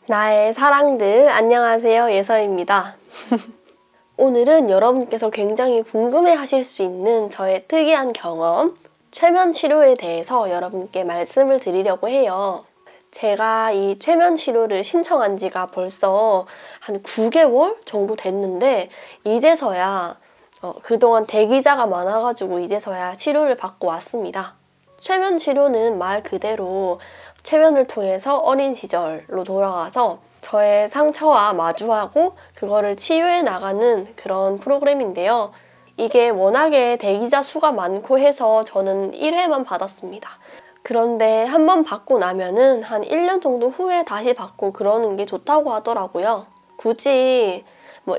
나의 사랑들, 안녕하세요. 예서입니다. 오늘은 여러분께서 굉장히 궁금해 하실 수 있는 저의 특이한 경험, 최면 치료에 대해서 여러분께 말씀을 드리려고 해요. 제가 이 최면 치료를 신청한 지가 벌써 한 9개월 정도 됐는데 이제서야 그동안 대기자가 많아가지고 이제서야 치료를 받고 왔습니다. 최면 치료는 말 그대로 최면을 통해서 어린 시절로 돌아가서 저의 상처와 마주하고 그거를 치유해 나가는 그런 프로그램인데요. 이게 워낙에 대기자 수가 많고 해서 저는 1회만 받았습니다. 그런데 한 번 받고 나면은 한 1년 정도 후에 다시 받고 그러는 게 좋다고 하더라고요. 굳이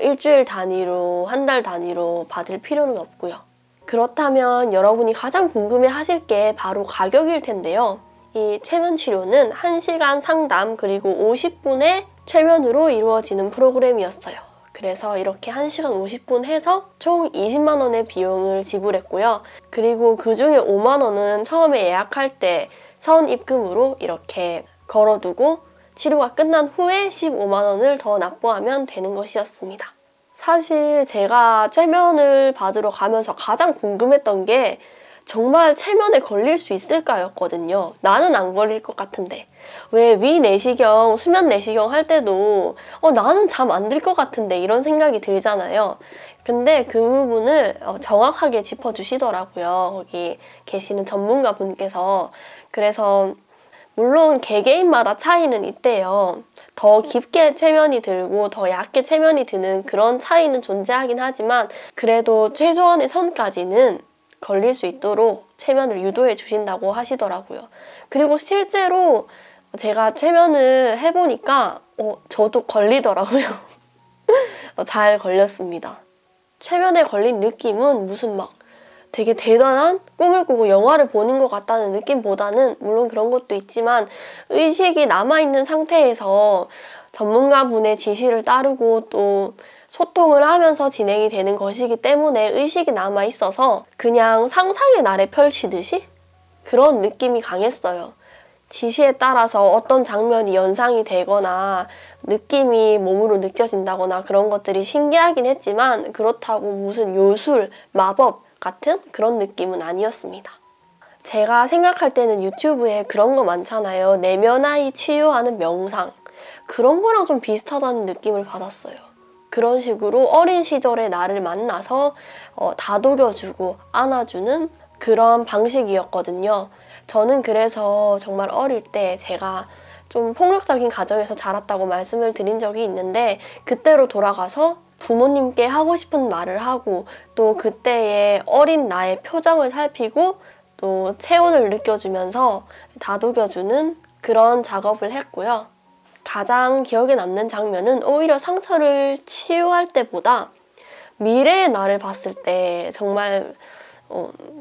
일주일 단위로, 한 달 단위로 받을 필요는 없고요. 그렇다면 여러분이 가장 궁금해 하실 게 바로 가격일 텐데요. 이 최면 치료는 1시간 상담 그리고 50분의 최면으로 이루어지는 프로그램이었어요. 그래서 이렇게 1시간 50분 해서 총 20만 원의 비용을 지불했고요. 그리고 그 중에 5만 원은 처음에 예약할 때 선입금으로 이렇게 걸어두고 치료가 끝난 후에 15만 원을 더 납부하면 되는 것이었습니다. 사실 제가 최면을 받으러 가면서 가장 궁금했던 게 정말 최면에 걸릴 수 있을까였거든요. 나는 안 걸릴 것 같은데. 왜 위 내시경, 수면 내시경 할 때도 나는 잠 안 들 것 같은데 이런 생각이 들잖아요. 근데 그 부분을 정확하게 짚어주시더라고요. 거기 계시는 전문가 분께서. 그래서 물론 개개인마다 차이는 있대요. 더 깊게 최면이 들고 더 얇게 최면이 드는 그런 차이는 존재하긴 하지만 그래도 최소한의 선까지는 걸릴 수 있도록 최면을 유도해 주신다고 하시더라고요. 그리고 실제로 제가 최면을 해보니까 저도 걸리더라고요. 잘 걸렸습니다. 최면에 걸린 느낌은 무슨 되게 대단한 꿈을 꾸고 영화를 보는 것 같다는 느낌보다는 물론 그런 것도 있지만 의식이 남아있는 상태에서 전문가분의 지시를 따르고 또 소통을 하면서 진행이 되는 것이기 때문에 의식이 남아있어서 그냥 상상의 나래 펼치듯이 그런 느낌이 강했어요. 지시에 따라서 어떤 장면이 연상이 되거나 느낌이 몸으로 느껴진다거나 그런 것들이 신기하긴 했지만 그렇다고 무슨 요술, 마법 같은 그런 느낌은 아니었습니다. 제가 생각할 때는 유튜브에 그런 거 많잖아요. 내면아이 치유하는 명상. 그런 거랑 좀 비슷하다는 느낌을 받았어요. 그런 식으로 어린 시절의 나를 만나서 다독여주고 안아주는 그런 방식이었거든요. 저는 그래서 정말 어릴 때 제가 좀 폭력적인 가정에서 자랐다고 말씀을 드린 적이 있는데 그때로 돌아가서 부모님께 하고 싶은 말을 하고 또 그때의 어린 나의 표정을 살피고 또 체온을 느껴주면서 다독여주는 그런 작업을 했고요. 가장 기억에 남는 장면은 오히려 상처를 치유할 때보다 미래의 나를 봤을 때 정말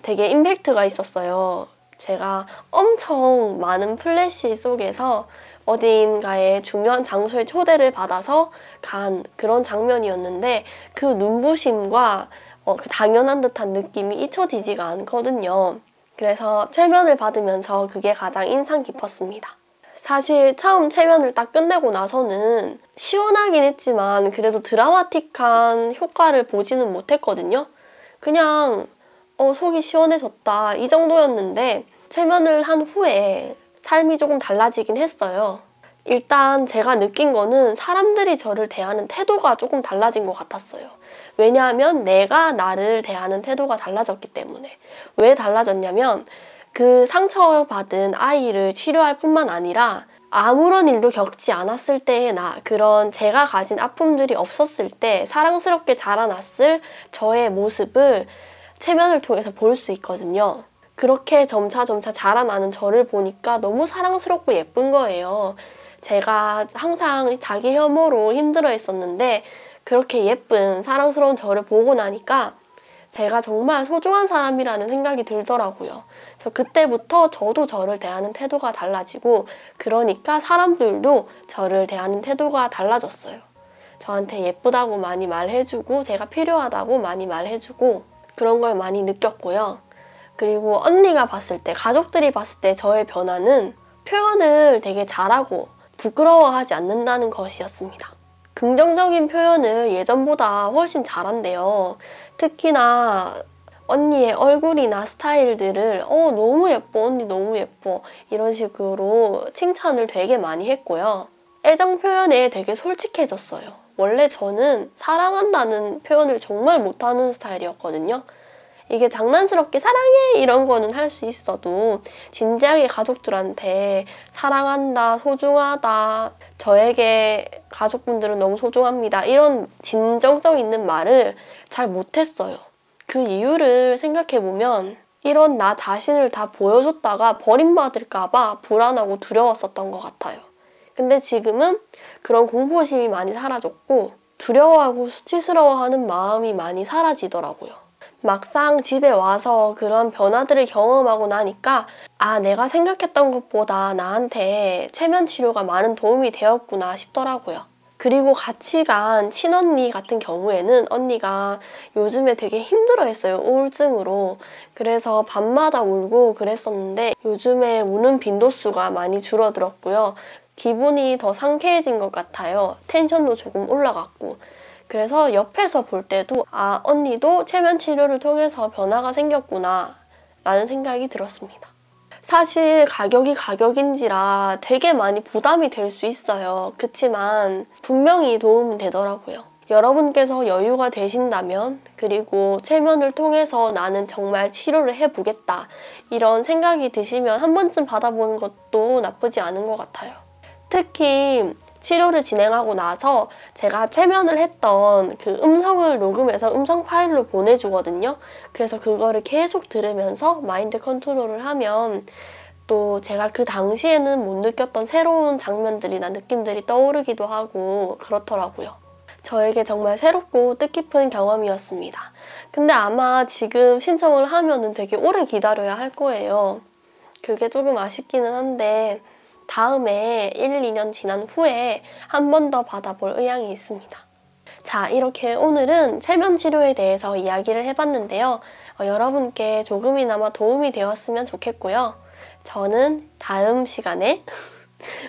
되게 임팩트가 있었어요. 제가 엄청 많은 플래시 속에서 어딘가에 중요한 장소에 초대를 받아서 간 그런 장면이었는데 그 눈부심과 그 당연한 듯한 느낌이 잊혀지지가 않거든요. 그래서 최면을 받으면서 그게 가장 인상 깊었습니다. 사실 처음 최면을 딱 끝내고 나서는 시원하긴 했지만 그래도 드라마틱한 효과를 보지는 못했거든요. 그냥 속이 시원해졌다 이 정도였는데 최면을 한 후에 삶이 조금 달라지긴 했어요. 일단 제가 느낀 거는 사람들이 저를 대하는 태도가 조금 달라진 것 같았어요. 왜냐하면 내가 나를 대하는 태도가 달라졌기 때문에. 왜 달라졌냐면 그 상처받은 아이를 치료할 뿐만 아니라 아무런 일도 겪지 않았을 때의 나, 그런 제가 가진 아픔들이 없었을 때 사랑스럽게 자라났을 저의 모습을 최면을 통해서 볼 수 있거든요. 그렇게 점차 자라나는 저를 보니까 너무 사랑스럽고 예쁜 거예요. 제가 항상 자기 혐오로 힘들어 했었는데 그렇게 예쁜 사랑스러운 저를 보고 나니까 제가 정말 소중한 사람이라는 생각이 들더라고요. 그래서 그때부터 저도 저를 대하는 태도가 달라지고 그러니까 사람들도 저를 대하는 태도가 달라졌어요. 저한테 예쁘다고 많이 말해주고 제가 필요하다고 많이 말해주고 그런 걸 많이 느꼈고요. 그리고 언니가 봤을 때, 가족들이 봤을 때 저의 변화는 표현을 되게 잘하고 부끄러워하지 않는다는 것이었습니다. 긍정적인 표현을 예전보다 훨씬 잘한대요. 특히나 언니의 얼굴이나 스타일들을 너무 예뻐, 언니 너무 예뻐 이런 식으로 칭찬을 되게 많이 했고요. 애정 표현에 되게 솔직해졌어요. 원래 저는 사랑한다는 표현을 정말 못하는 스타일이었거든요. 이게 장난스럽게 사랑해 이런 거는 할 수 있어도 진지하게 가족들한테 사랑한다, 소중하다, 저에게 가족분들은 너무 소중합니다 이런 진정성 있는 말을 잘 못했어요. 그 이유를 생각해보면 이런 나 자신을 다 보여줬다가 버림받을까 봐 불안하고 두려웠었던 것 같아요. 근데 지금은 그런 공포심이 많이 사라졌고 두려워하고 수치스러워하는 마음이 많이 사라지더라고요. 막상 집에 와서 그런 변화들을 경험하고 나니까 내가 생각했던 것보다 나한테 최면 치료가 많은 도움이 되었구나 싶더라고요. 그리고 같이 간 친언니 같은 경우에는 언니가 요즘에 되게 힘들어했어요. 우울증으로. 그래서 밤마다 울고 그랬었는데 요즘에 우는 빈도수가 많이 줄어들었고요. 기분이 더 상쾌해진 것 같아요. 텐션도 조금 올라갔고. 그래서 옆에서 볼 때도 언니도 최면 치료를 통해서 변화가 생겼구나 라는 생각이 들었습니다. 사실 가격이 가격인지라 되게 많이 부담이 될 수 있어요. 그치만 분명히 도움은 되더라고요. 여러분께서 여유가 되신다면 그리고 최면을 통해서 나는 정말 치료를 해보겠다 이런 생각이 드시면 한 번쯤 받아보는 것도 나쁘지 않은 것 같아요. 특히 치료를 진행하고 나서 제가 최면을 했던 그 음성을 녹음해서 음성 파일로 보내주거든요. 그래서 그거를 계속 들으면서 마인드 컨트롤을 하면 또 제가 그 당시에는 못 느꼈던 새로운 장면들이나 느낌들이 떠오르기도 하고 그렇더라고요. 저에게 정말 새롭고 뜻깊은 경험이었습니다. 근데 아마 지금 신청을 하면은 되게 오래 기다려야 할 거예요. 그게 조금 아쉽기는 한데 다음에 1, 2년 지난 후에 한 번 더 받아볼 의향이 있습니다. 자, 이렇게 오늘은 최면 치료에 대해서 이야기를 해봤는데요. 여러분께 조금이나마 도움이 되었으면 좋겠고요. 저는 다음 시간에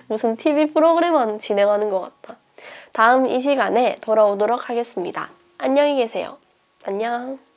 무슨 TV 프로그램 진행하는 것 같다. 다음 이 시간에 돌아오도록 하겠습니다. 안녕히 계세요. 안녕.